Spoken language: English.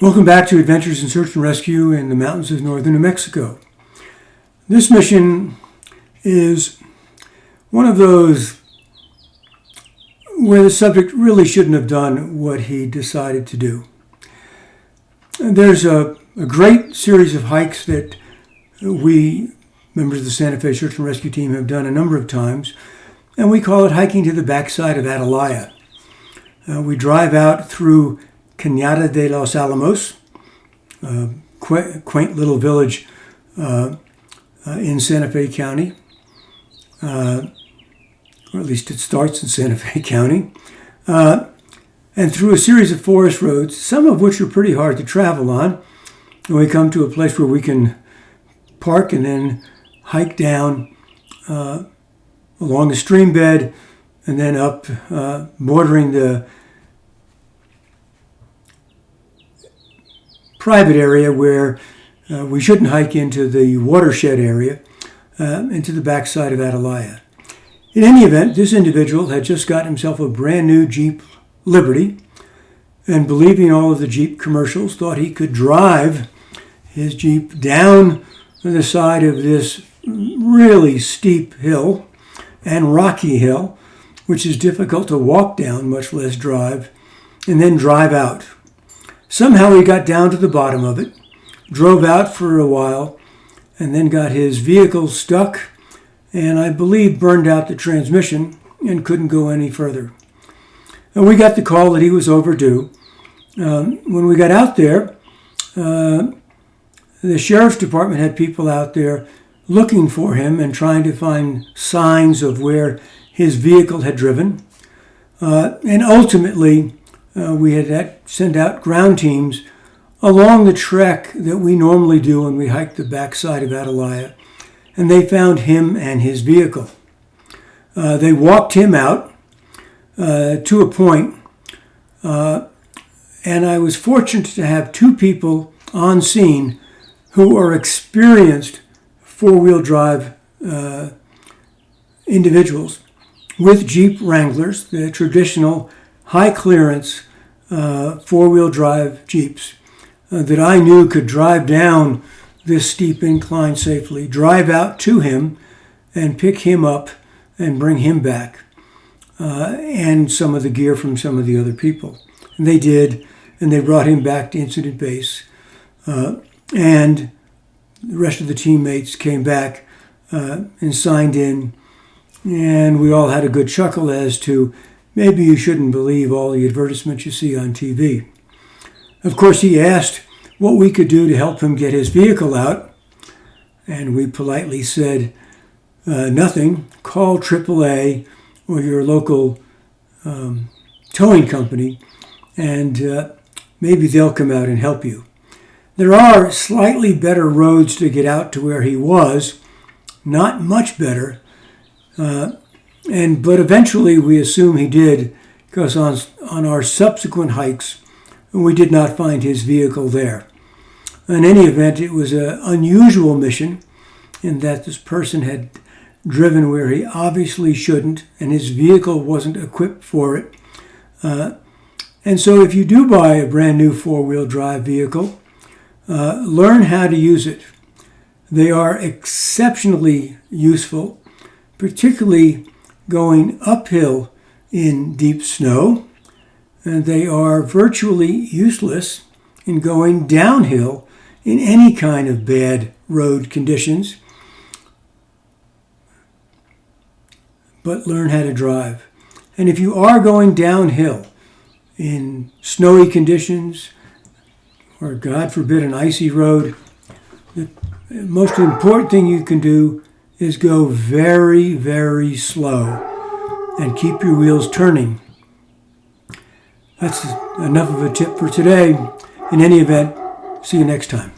Welcome back to Adventures in Search and Rescue in the mountains of northern New Mexico. This mission is one of those where the subject really shouldn't have done what he decided to do. There's a great series of hikes that we, members of the Santa Fe Search and Rescue Team, have done a number of times, and we call it hiking to the backside of Atalaya. We drive out through Cañada de los Alamos, a quaint little village in Santa Fe County, or at least it starts in Santa Fe County, and through a series of forest roads, some of which are pretty hard to travel on. And we come to a place where we can park and then hike down along a stream bed and then up, bordering the private area where we shouldn't hike into the watershed area, into the backside of Atalaya. In any event, this individual had just got himself a brand new Jeep Liberty, and believing all of the Jeep commercials, thought he could drive his Jeep down the side of this really steep hill and rocky hill, which is difficult to walk down, much less drive, and then drive out. Somehow he got down to the bottom of it, drove out for a while, and then got his vehicle stuck, and I believe burned out the transmission and couldn't go any further. And we got the call that he was overdue. When we got out there, the sheriff's department had people out there looking for him and trying to find signs of where his vehicle had driven. And ultimately, we had sent out ground teams along the trek that we normally do when we hike the backside of Atalaya, and they found him and his vehicle. They walked him out to a point, and I was fortunate to have two people on scene who are experienced four-wheel drive individuals with Jeep Wranglers, the traditional high-clearance four-wheel drive Jeeps that I knew could drive down this steep incline safely, drive out to him and pick him up and bring him back, and some of the gear from some of the other people. And they did, and they brought him back to incident base. And the rest of the teammates came back and signed in, and we all had a good chuckle as to maybe you shouldn't believe all the advertisements you see on TV. Of course, he asked what we could do to help him get his vehicle out, and we politely said, nothing. Call AAA or your local towing company, and maybe they'll come out and help you. There are slightly better roads to get out to where he was, not much better, but eventually we assume he did, because on our subsequent hikes, we did not find his vehicle there. In any event, it was an unusual mission in that this person had driven where he obviously shouldn't, and his vehicle wasn't equipped for it. And so if you do buy a brand new four-wheel drive vehicle, learn how to use it. They are exceptionally useful, particularly going uphill in deep snow, and they are virtually useless in going downhill in any kind of bad road conditions. But learn how to drive. And if you are going downhill in snowy conditions, or God forbid an icy road, the most important thing you can do is go very, very slow and keep your wheels turning. That's enough of a tip for today. In any event, see you next time.